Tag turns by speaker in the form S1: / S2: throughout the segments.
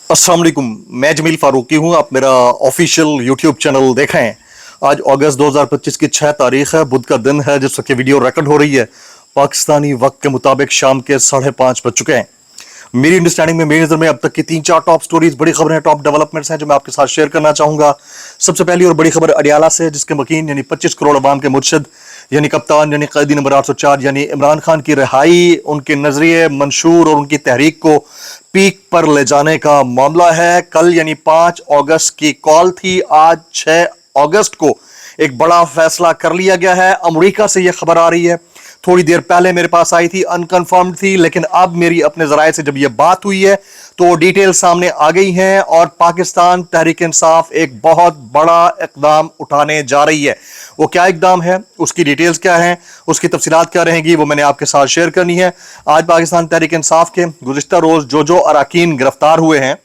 S1: अस्सलाम वालेकुम। मैं जमील फारूकी हूँ। आप मेरा ऑफिशियल यूट्यूब चैनल देखें। आज अगस्त 2025 की 6 तारीख है, बुध का दिन है जिस वक्त वीडियो रिकॉर्ड हो रही है। पाकिस्तानी वक्त के मुताबिक शाम के 5:30 बज चुके हैं। मेरी अंडरस्टैंडिंग में, मेरी नज़र में अब तक की 3-4 टॉप स्टोरीज, बड़ी खबरें, टॉप डेवलपमेंट्स हैं जो मैं आपके साथ शेयर करना चाहूँगा। सबसे पहली और बड़ी खबर अडियाला से, जिसके मकीन यानी 25 करोड़ अवाम के मुर्शद यानी कप्तान यानी कैदी नंबर 804 यानी इमरान खान की रिहाई, उनके नजरिए, मंशूर और उनकी तहरीक को पीक पर ले जाने का मामला है। कल यानी 5 अगस्त की कॉल थी। आज 6 अगस्त को एक बड़ा फैसला कर लिया गया है। अमेरिका से यह खबर आ रही है, थोड़ी देर पहले मेरे पास आई थी, अनकंफर्म्ड थी, लेकिन अब मेरी अपने जराये से जब यह बात हुई है तो डिटेल सामने आ गई हैं और पाकिस्तान तहरीक इंसाफ एक बहुत बड़ा इकदाम उठाने जा रही है। वो क्या इकदाम है, उसकी डिटेल्स क्या हैं, उसकी तफसीलात क्या रहेंगी, वो मैंने आपके साथ शेयर करनी है। आज पाकिस्तान तहरीक इंसाफ के गुज़िश्ता रोज जो अरकान गिरफ्तार हुए हैं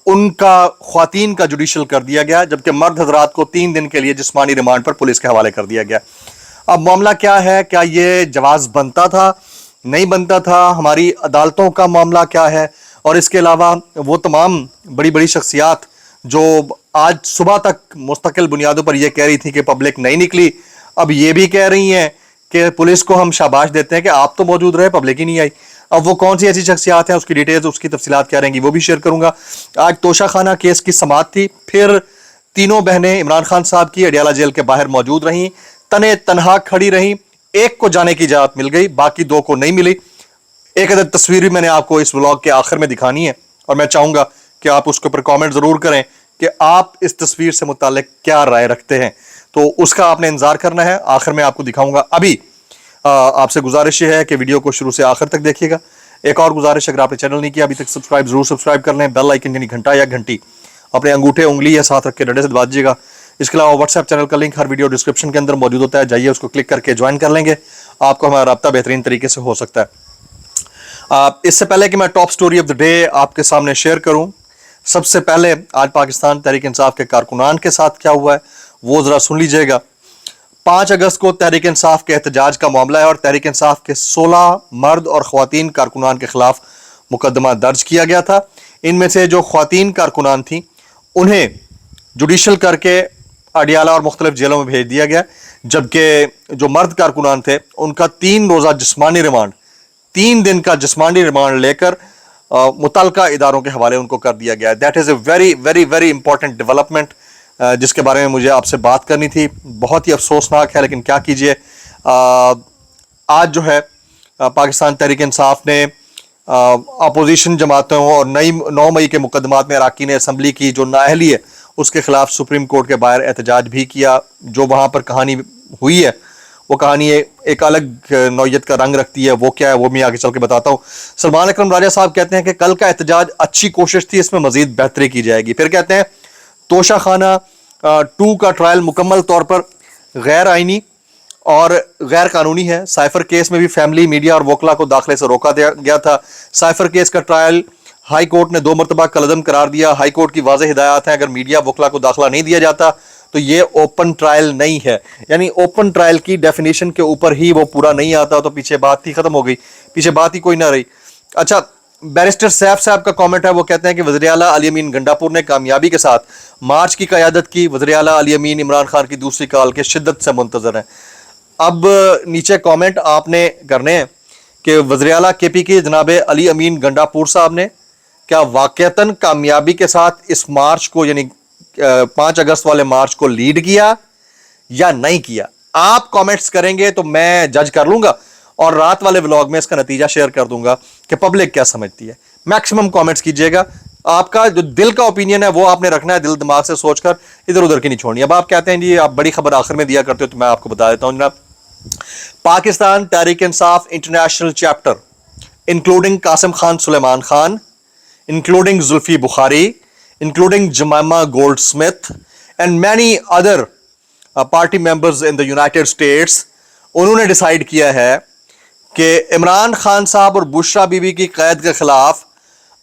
S1: उनका ख्वातीन का जुडिशल कर दिया गया, जबकि मर्द हजरात को 3 दिन के लिए जिस्मानी रिमांड पर पुलिस के हवाले कर दिया गया। अब मामला क्या है, क्या ये जवाज बनता था, नहीं बनता था, हमारी अदालतों का मामला क्या है, और इसके अलावा वो तमाम बड़ी बड़ी शख्सियात जो आज सुबह तक मुस्तकिल बुनियादों पर यह कह रही थी कि पब्लिक नहीं निकली, अब ये भी कह रही हैं कि पुलिस को हम शाबाश देते हैं कि आप तो मौजूद रहे, पब्लिक ही नहीं आई। अब वो कौन सी ऐसी शख्सियात हैं, उसकी डिटेल्स, उसकी तफसीलात क्या रहेंगी, वो भी शेयर करूंगा। आज तोशा खाना केस की समाअत थी, फिर तीनों बहनें इमरान खान साहब की अडियाला जेल के बाहर मौजूद रहीं, तने तनहा खड़ी रहीं। एक को जाने की इजाजत मिल गई, बाकी 2 को नहीं मिली। एक अदद तस्वीर भी मैंने आपको इस व्लॉग के आखिर में दिखानी है और मैं चाहूंगा कि आप उसके ऊपर कमेंट जरूर करें कि आप इस तस्वीर से मुताल्लिक क्या राय रखते हैं। तो उसका आपने इंतजार करना है, आखिर में आपको दिखाऊंगा। अभी आपसे गुजारिश है कि वीडियो को शुरू से आखिर तक देखिएगा। एक और गुजारिश, अगर आपने चैनल नहीं किया अभी तक, जरूर सब्सक्राइब कर लें। बेल आइकन यानी घंटा या घंटी अपने अंगूठे उंगली या साथ रख के डंडे से दबा दीजिएगा। इसके अलावा व्हाट्सएप चैनल का लिंक हर वीडियो डिस्क्रिप्शन के अंदर मौजूद होता है, जाइए उसको क्लिक करके ज्वाइन कर लेंगे, आपको हमारा राब्ता बेहतरीन तरीके से हो सकता है। इससे पहले कि मैं top story of the day आपके सामने शेयर करूं, सबसे पहले आज पाकिस्तान तहरीक इंसाफ के कारकुनान के साथ क्या हुआ है वो जरा सुन लीजिएगा। 5 अगस्त को तहरीक इंसाफ के एहतजाज का मामला है और तहरीक इंसाफ के 16 मर्द और ख्वातीन कारकुनान के खिलाफ मुकदमा दर्ज किया गया था। इनमें से जो ख्वातीन कारकुनान थी उन्हें जुडिशल करके अडियाला और मुख्तलिफ जेलों में भेज दिया गया, जबकि जो मर्द कारकुनान थे उनका 3 रोज़ा जिस्मानी रिमांड, 3 दिन का जिस्मानी रिमांड लेकर मुतल्लिका इदारों के हवाले उनको कर दिया गया। That is a very very very important development जिसके बारे में मुझे आपसे बात करनी थी। बहुत ही अफसोसनाक है, लेकिन क्या कीजिए, आज जो है पाकिस्तान तहरीक इंसाफ ने अपोजिशन जमातों और 9 मई के मुकदमात में अरकान असम्बली की जो नाअहली है उसके खिलाफ सुप्रीम कोर्ट के बाहर एहतजाज भी किया। जो वहाँ पर कहानी हुई है वो कहानी एक अलग नौयत का रंग रखती है। वो क्या है वो मैं आगे चल के बताता हूँ। सलमान अकरम राजा साहब कहते हैं कि कल का एहतजाज अच्छी कोशिश थी, इसमें मजीद बेहतरी की जाएगी। फिर कहते हैं तोशा खाना 2 का ट्रायल मुकम्मल तौर पर गैर आइनी और गैर कानूनी है। साइफर केस में भी फैमिली, मीडिया और वकला को दाखिले से रोका गया था। साइफर केस का ट्रायल हाई कोर्ट ने 2 मरतबा कलअदम करार दिया। हाई कोर्ट की वाज़ेह हिदायत है, अगर मीडिया वकला को दाखिला नहीं दिया जाता तो ये ओपन ट्रायल नहीं है। यानी ओपन ट्रायल की डेफिनेशन के ऊपर ही वो पूरा नहीं आता तो पीछे बात ही खत्म हो गई, पीछे बात ही कोई ना रही। अच्छा, बैरिस्टर सैफ साहब का कमेंट है, वो कहते हैं कि वज़ीर आला अली अमीन गंडापुर ने कामयाबी के साथ मार्च की क़यादत की। वज़ीर आला अली अमीन इमरान खान की दूसरी कॉल के शिद्दत से मुंतज़र हैं। अब नीचे कमेंट आपने करने हैं कि वज़ीर आला KP के जनाब अली अमीन गंडापुर साहब ने क्या वाक़तन कामयाबी के साथ इस मार्च को यानी 5 अगस्त वाले मार्च को लीड किया या नहीं किया। आप कमेंट्स करेंगे तो मैं जज कर लूंगा और रात वाले व्लॉग में इसका नतीजा शेयर कर दूंगा कि पब्लिक क्या समझती है। मैक्सिमम कमेंट्स कीजिएगा, आपका जो दिल का ओपिनियन है वो आपने रखना है, दिल दिमाग से सोचकर, इधर उधर की नहीं छोड़नी। अब आप कहते हैं जी आप बड़ी खबर आखिर में दिया करते हो, तो मैं आपको बता देता हूं जनाब। Pakistan Tehreek Insaf international chapter including Qasim Khan Sulaiman Khan, including Zulfi Bukhari, including Jemima Goldsmith and many other party members in the United States, उन्होंने डिसाइड किया है कि इमरान खान साहब और बुशरा बीबी की कैद के खिलाफ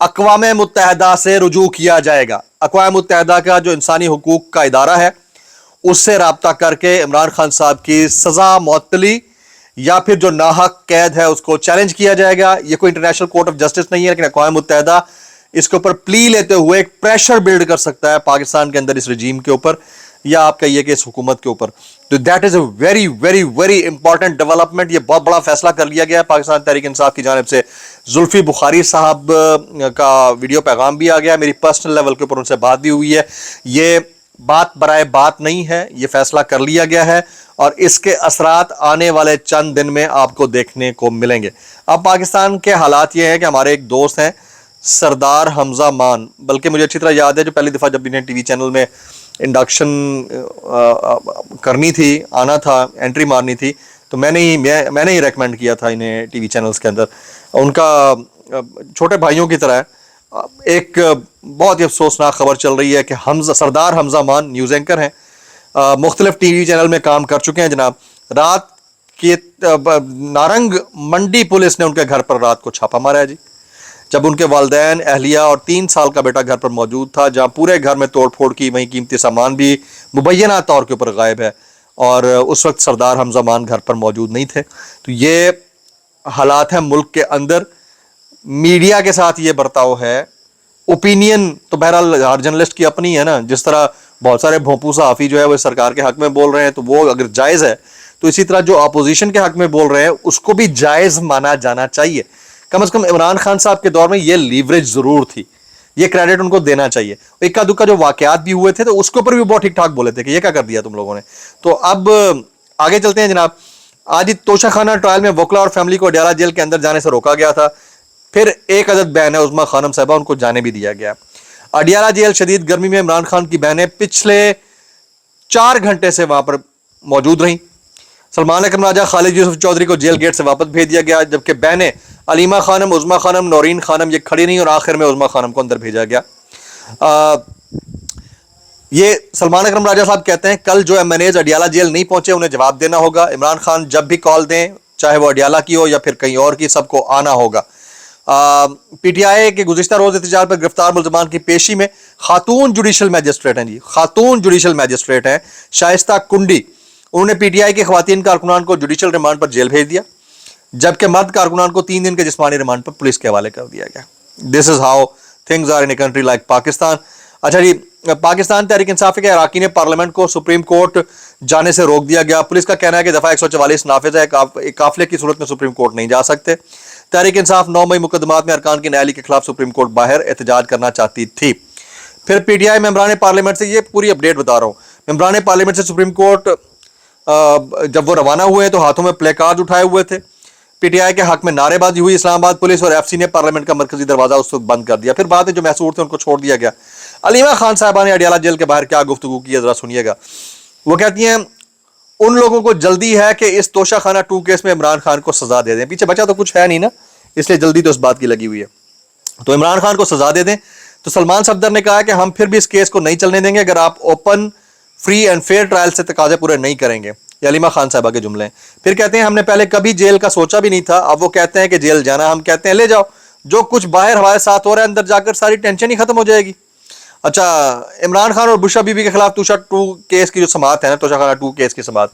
S1: अक़वाम मुत्तहिदा से रुजू किया जाएगा। अक़वाम मुत्तहिदा का जो इंसानी हुकूक का इदारा है उससे रब्ता करके इमरान खान साहब की सज़ा मुअत्तली या फिर जो नाहक कैद है उसको चैलेंज किया जाएगा। ये कोई इंटरनेशनल कोर्ट ऑफ जस्टिस नहीं है, लेकिन अक़वाम मुत्तहिदा اس کے اوپر پلی لیتے ہوئے ایک پریشر بلڈ کر سکتا ہے پاکستان کے اندر اس رجیم کے اوپر, یا آپ کہیے کہ اس حکومت کے اوپر. تو that is a very very very important development. یہ بہت بڑا فیصلہ کر لیا گیا ہے پاکستان تحریک انصاف کی جانب سے. زلفی بخاری صاحب کا ویڈیو پیغام بھی آ گیا, میری پرسنل لیول کے اوپر ان سے بات بھی ہوئی ہے. یہ بات برائے بات نہیں ہے, یہ فیصلہ کر لیا گیا ہے اور اس کے اثرات آنے والے چند دن میں آپ کو دیکھنے کو ملیں گے. اب پاکستان کے حالات یہ ہیں کہ ہمارے ایک دوست ہیں سردار حمزہ مان, بلکہ مجھے اچھی طرح یاد ہے جو پہلی دفعہ جب انہیں ٹی وی چینل میں انڈکشن کرنی تھی, آنا تھا, انٹری مارنی تھی, تو میں نے ہی ریکمینڈ کیا تھا انہیں ٹی وی چینلز کے اندر. ان کا چھوٹے بھائیوں کی طرح ایک بہت ہی افسوسناک خبر چل رہی ہے کہ سردار حمزہ مان نیوز اینکر ہیں, مختلف ٹی وی چینل میں کام کر چکے ہیں جناب. رات کی نارنگ منڈی پولیس نے ان کے گھر پر رات کو چھاپا مارا ہے جی, جب ان کے والدین, اہلیہ اور 3 سال کا بیٹا گھر پر موجود تھا, جہاں پورے گھر میں توڑ پھوڑ کی, وہیں قیمتی سامان بھی مبینہ طور کے اوپر غائب ہے, اور اس وقت سردار حمزہ مان گھر پر موجود نہیں تھے. تو یہ حالات ہیں ملک کے اندر. میڈیا کے ساتھ یہ برتاؤ ہے. اوپینین تو بہرحال ہر جرنلسٹ کی اپنی ہے نا, جس طرح بہت سارے بھونپو صحافی جو ہے وہ سرکار کے حق میں بول رہے ہیں تو وہ اگر جائز ہے, تو اسی طرح جو اپوزیشن کے حق میں بول رہے ہیں اس کو بھی جائز مانا جانا چاہیے. کم از کم عمران خان صاحب کے دور میں یہ لیوریج ضرور تھی, یہ کریڈٹ ان کو دینا چاہیے. اکا دکا جو واقعات بھی ہوئے تھے تو اس کے اوپر بھی بہت ٹھیک ٹھاک بولے تھے کہ یہ کیا کر دیا تم لوگوں نے. تو اب آگے چلتے ہیں جناب. آج ہی توشہ خانہ ٹرائل میں وکلا اور فیملی کو اڈیالہ جیل کے اندر جانے سے روکا گیا تھا. پھر ایک عدد بہن ہے عظمیٰ خانم صاحبہ, ان کو جانے بھی دیا گیا. اڈیالہ جیل شدید گرمی میں عمران خان کی بہنیں پچھلے 4 گھنٹے سے وہاں پر موجود رہیں. سلمان اکرم راجہ خالد یوسف چودھری کو جیل گیٹ سے واپس بھیج دیا گیا, جبکہ بہنیں علیمہ خانم, عظمیٰ خانم, نورین خانم یہ کھڑی نہیں, اور آخر میں عظمیٰ خانم کو اندر بھیجا گیا. یہ سلمان اکرم راجہ صاحب کہتے ہیں کل جو M N As Adiala jail نہیں پہنچے انہیں جواب دینا ہوگا. عمران خان جب بھی کال دیں, چاہے وہ اڈیالہ کی ہو یا پھر کہیں اور کی, سب کو آنا ہوگا. پی ٹی آئی کے گزشتہ روز احتجاج پر گرفتار ملزمان کی پیشی میں خاتون جوڈیشل میجسٹریٹ ہیں جی, خاتون جوڈیشل میجسٹریٹ ہیں شائستہ کنڈی. انہوں نے پی ٹی آئی کے خواتین کارکنان کو جوڈیشل ریمانڈ پر جیل بھیج دیا, جبکہ مرد کارکنان کو 3 دن کے جسمانی ریمانڈ پر پولیس کے حوالے کر دیا گیا. This is how things are in a country like Pakistan. اچھا جی, پاکستان تحریک انصاف کے اراکین پارلیمنٹ کو سپریم کورٹ جانے سے روک دیا گیا. پولیس کا کہنا ہے کہ دفعہ 144 نافذ ہے, ایک قافلے کی صورت میں سپریم کورٹ نہیں جا سکتے. تحریک انصاف 9 مئی مقدمات میں ارکان کی نااہلی کے خلاف سپریم کورٹ باہر احتجاج کرنا چاہتی تھی. پھر پی ٹی آئی ممبران پارلیمنٹ سے, یہ پوری اپڈیٹ بتا رہا ہوں, ممبران پارلیمنٹ سے سپریم کورٹ جب وہ روانہ ہوئے تو ہاتھوں میں پلے کارڈ اٹھائے ہوئے تھے. پی ٹی آئی کے حق میں نعرے بازی ہوئی. اسلام آباد پولیس اور ایف سی نے پارلیمنٹ کا مرکزی دروازہ اس وقت بند کر دیا. پھر بعد میں جو محصور تھے ان کو چھوڑ دیا گیا. علیمہ خان صاحبہ نے اڈیالہ جیل کے باہر کیا گفتگو کی ہے ذرا سنیے گا. وہ کہتی ہیں ان لوگوں کو جلدی ہے کہ اس توشہ خانہ 2 کیس میں عمران خان کو سزا دے دیں. پیچھے بچا تو کچھ ہے نہیں نا, اس لیے جلدی تو اس بات کی لگی ہوئی ہے. تو عمران خان کو سزا دے دیں. تو سلمان صفدر نے کہا کہ ہم پھر بھی اس کیس کو نہیں چلنے دیں گے اگر آپ open, free and fair trial سے تقاضے پورے نہیں کریں گے. یہ علیمہ خان صاحبہ کے جملے ہیں. پھر کہتے ہیں ہم نے پہلے کبھی جیل کا سوچا بھی نہیں تھا, اب وہ کہتے ہیں کہ جیل جانا, ہم کہتے ہیں لے جاؤ, جو کچھ باہر ہمارے ساتھ ہو رہا ہے اندر جا کر ساری ٹینشن ہی ختم ہو جائے گی. اچھا, عمران خان اور بشرا بی بی کے خلاف توشہ 2 کیس کی جو سماعت ہے نا, توشہ خانہ 2 کیس کی سماعت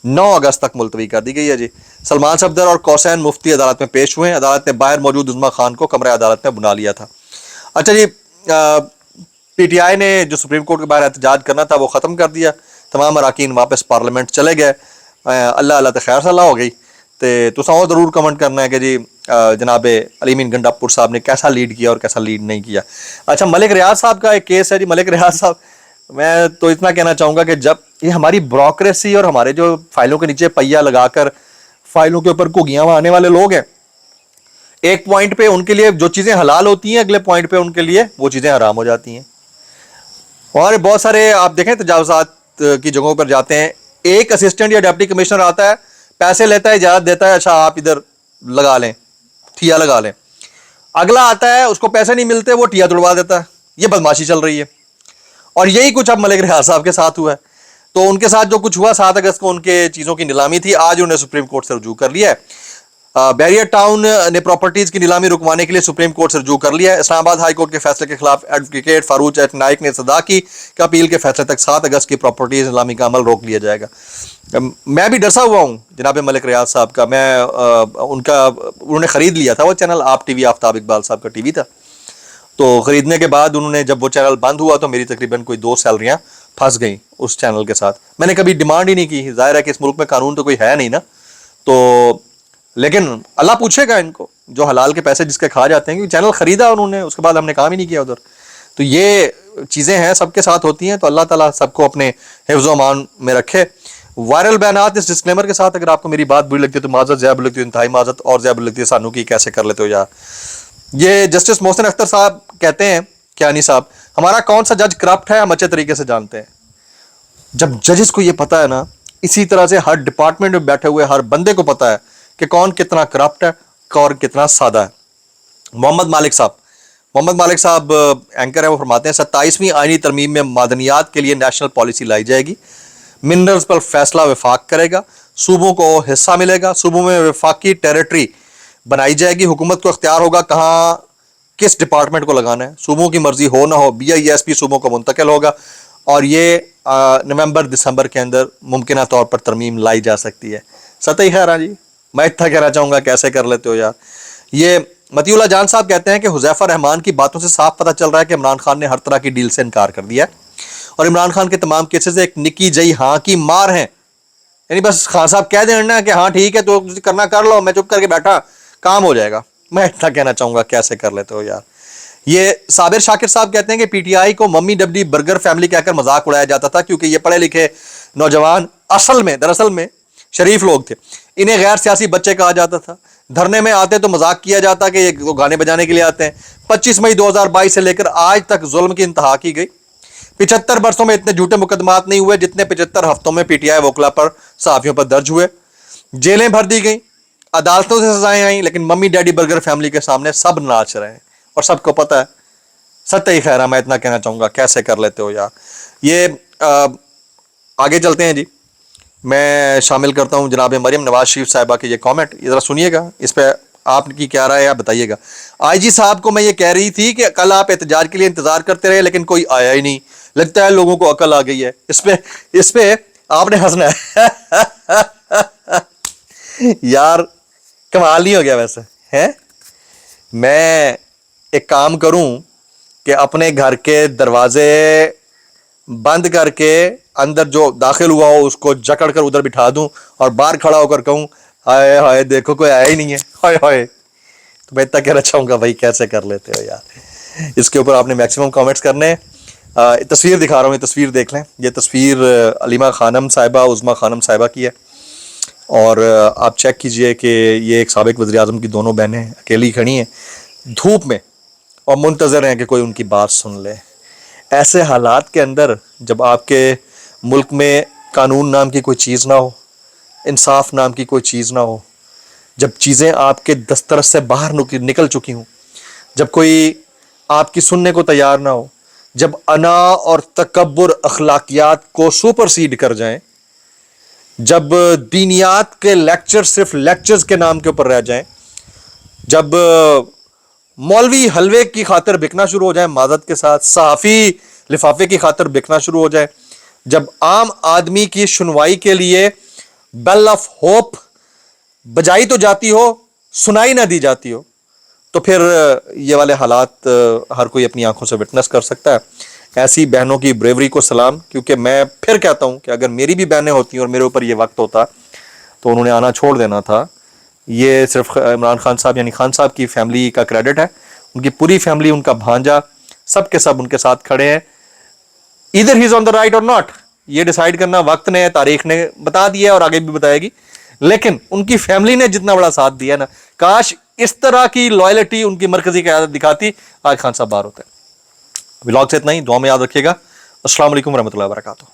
S1: 9 اگست تک ملتوی کر دی گئی ہے جی. سلمان صفدر اور کوسین مفتی عدالت میں پیش ہوئے ہیں. عدالت نے باہر موجود عظمیٰ خان کو کمرہ عدالت میں بنا لیا تھا. اچھا جی, پی ٹی آئی نے جو سپریم کورٹ کے باہر احتجاج کرنا تھا وہ ختم کر دیا. تمام اراکین واپس پارلیمنٹ چلے گئے. اللہ اللہ تو خیر صلاح ہو گئی. تو سو ضرور کمنٹ کرنا ہے کہ جی جناب علی امین گنڈا پور صاحب نے کیسا لیڈ کیا اور کیسا لیڈ نہیں کیا. اچھا, ملک ریاض صاحب کا ایک کیس ہے جی. ملک ریاض صاحب, میں تو اتنا کہنا چاہوں گا کہ جب یہ ہماری بیوروکریسی اور ہمارے جو فائلوں کے نیچے پہیا لگا کر فائلوں کے اوپر گھگیاں آنے والے لوگ ہیں, ایک پوائنٹ پہ ان کے لیے جو چیزیں حلال ہوتی ہیں اگلے پوائنٹ پہ ان کے لیے وہ چیزیں حرام ہو جاتی ہیں. اور بہت سارے آپ دیکھیں تجاوزات کی جگہوں پر جاتے ہیں, ایک اسسٹنٹ یا ڈپٹی کمشنر آتا ہے, پیسے لیتا ہے, اجازت دیتا ہے, اچھا آپ ادھر لگا لیں, ٹھیا لگا لیں. اگلا آتا ہے, اس کو پیسے نہیں ملتے, وہ ٹھیا توڑوا دیتا ہے. یہ بدماشی چل رہی ہے. اور یہی کچھ اب ملک ریاض صاحب کے ساتھ ہوا ہے. تو ان کے ساتھ جو کچھ ہوا 7 اگست کو ان کے چیزوں کی نیلامی تھی, آج انہیں سپریم کورٹ سے رجوع کر لیا ہے. بیریر ٹاؤن نے پراپرٹیز کی نیلامی رکوانے کے لیے سپریم کورٹ سے رجوع کر لیا ہے. اسلام آباد ہائی کورٹ کے فیصلے کے خلاف ایڈوکیٹ فاروق نائک نے صدا کی کہ اپیل کے فیصلے تک 7 اگست کی پراپرٹیز نیلامی کا عمل روک لیا جائے گا. میں بھی ڈرسا ہوا ہوں جناب ملک ریاض صاحب کا. انہوں نے خرید لیا تھا وہ چینل آپ ٹی وی, آفتاب اقبال صاحب کا ٹی وی تھا. तो खरीदने के बाद उन्होंने जब वो चैनल बंद हुआ तो मेरी तकरीबन कोई 2 सैलरियां फंस गई उस चैनल के साथ। मैंने कभी डिमांड ही नहीं की, जाहिर है कि इस मुल्क में कानून तो कोई है नहीं ना, तो लेकिन अल्लाह पूछेगा इनको, जो हलाल के पैसे जिसके खा जाते हैं, क्योंकि चैनल खरीदा उन्होंने, उसके बाद हमने काम ही नहीं किया उधर। तो ये चीज़ें हैं, सबके साथ होती हैं, तो अल्लाह ताला सबको अपने हिफ्ज़ अमान में रखे। वायरल बयानात इस डिस्क्लेमर के साथ, अगर आपको मेरी बात बुरी लगती है तो माजत, ज़्यादा बुरी लगती है इंतहाई माजत, और ज़्यादा बुरी लगती है सानू की कैसे कर लेते हो यार। ये जस्टिस मोहसिन अख्तर साहब कहते हैं, कियानी साहब, हमारा कौन सा जज करप्ट है हम अच्छे तरीके से जानते हैं। जब जजेस को ये पता है ना, इसी तरह से हर डिपार्टमेंट में बैठे हुए हर बंदे को पता है कि कौन कितना करप्ट है, कौन कितना सादा है। मोहम्मद मालिक साहब एंकर है, वो फरमाते हैं 27वीं आईनी तरमीम में मादनियात के लिए नेशनल पॉलिसी लाई जाएगी, मिनरल्स पर फैसला वफाक करेगा, सूबों को हिस्सा मिलेगा, सूबों में वफाकी टेरिटरी बनाई जाएगी, हुकूमत को अख्तियार होगा कहाँ किस डिपार्टमेंट को लगाना है, सूबों की मर्जी हो ना हो BISP सूबों को मुंतकिल होगा, और ये नवंबर दिसंबर के अंदर मुमकिन तौर पर तरमीम लाई जा सकती है। सतही खैर जी, मैं इतना कहना चाहूँगा कैसे कर लेते हो यार। ये मतीउल्लाह जान साहब कहते हैं कि हुज़ैफा रहमान की बातों से साफ पता चल रहा है कि इमरान खान ने हर तरह की डील से इनकार कर दिया है, और इमरान खान के तमाम केसेस एक निकी जई हाँ की मार हैं। यानी बस खान साहब कह देना कि हाँ ठीक है तो करना कर लो, मैं चुप करके बैठा, काम हो जाएगा। मैं इतना कहना चाहूँगा कैसे कर लेते हो यार। ये साबिर शाकिर साहब कहते हैं कि PTI को मम्मी डबडी बर्गर फैमिली कहकर मजाक उड़ाया जाता था, क्योंकि ये पढ़े लिखे नौजवान दरअसल में शरीफ लोग थे, इन्हें गैर सियासी बच्चे कहा जाता था। धरने में आते तो मजाक किया जाता कि ये गाने बजाने के लिए आते हैं। 25 मई 2022 से लेकर आज तक जुल्म की इंतहा की गई। 75 बरसों में इतने झूठे मुकदमात नहीं हुए जितने 75 हफ्तों में PTI वोकला पर सहाफियों पर दर्ज हुए। जेलें भर दी गई, अदालतों से सजाएं आई, लेकिन मम्मी डैडी बर्गर फैमिली के सामने सब नाच रहे हैं और सबको पता है। सत्य ही खैर, मैं इतना कहना चाहूँगा कैसे कर लेते हो यार। ये आगे चलते हैं जी, मैं शामिल करता हूँ जनाब मरियम नवाज शरीफ साहिबा के ये कमेंट, ये ज़रा सुनिएगा, इस पर आपकी क्या राय है आप बताइएगा। IG साहब को मैं ये कह रही थी कि कल आप एहतजाज के लिए इंतजार करते रहे लेकिन कोई आया ही नहीं, लगता है लोगों को अकल आ गई है। इस पे आपने हंसना है यार, कमाल नहीं हो गया वैसे है। मैं एक काम करूं कि अपने घर के दरवाजे बंद करके अंदर जो दाखिल हुआ हो उसको जकड़ कर उधर बिठा दूं और बाहर खड़ा होकर कहूं हाय हाय देखो कोई आया ही नहीं है, हाय हाय। तो मैं इतना कहना चाहूँगा भाई कैसे कर लेते हो यार। इसके ऊपर आपने मैक्सिमम कमेंट्स करने हैं। तस्वीर दिखा रहा हूँ, ये तस्वीर देख लें। ये तस्वीर अलीमा खानम साहिबा, उज़मा खानम साहिबा की है, और आप चेक कीजिए कि ये एक साबिक वज़ीर आज़म की दोनों बहनें अकेली खड़ी हैं धूप में और मुंतज़र हैं कि कोई उनकी बात सुन ले। ऐसे हालात के अंदर जब आपके मुल्क में कानून नाम की कोई चीज़ ना हो, इंसाफ नाम की कोई चीज़ ना हो, जब चीज़ें आपके दस्तरस से बाहर निकल चुकी हों, जब कोई आपकी सुनने को तैयार ना हो, जब अना और तकब्बुर अखलाकियात को सुपरसीड कर जाएं, जब दीनियात के लेक्चर सिर्फ लेक्चर्स के नाम के ऊपर रह जाएं, जब मौलवी हलवे की खातिर बिकना शुरू हो जाए, मादत के साथ सहाफ़ी लिफाफे की खातिर बिकना शुरू हो जाए, जब आम आदमी की सुनवाई के लिए बेल ऑफ होप बजाई तो जाती हो, सुनाई ना दी जाती हो, तो फिर ये वाले हालात हर कोई अपनी आंखों से विटनेस कर सकता है। ऐसी बहनों की ब्रेवरी को सलाम, क्योंकि मैं फिर कहता हूं कि अगर मेरी भी बहनें होती और मेरे ऊपर ये वक्त होता तो उन्होंने आना छोड़ देना था। ये सिर्फ इमरान खान साहब यानी खान साहब की फैमिली का क्रेडिट है, उनकी पूरी फैमिली, उनका भांजा, सब के सब उनके साथ खड़े हैं। Either he is on the right और नॉट, ये डिसाइड करना वक्त ने, तारीख ने बता दिया और आगे भी बताएगी, लेकिन उनकी फैमिली ने जितना बड़ा साथ दिया ना, काश इस तरह की लॉयल्टी उनकी मरकजी क़यादत दिखाती, आज खान साहब बाहर होते हैं। व्लॉग से इतना ही, दुआ में याद रखिएगा। अस्सलाम वालेकुम रहमतुल्लाहि व बरकातुहू।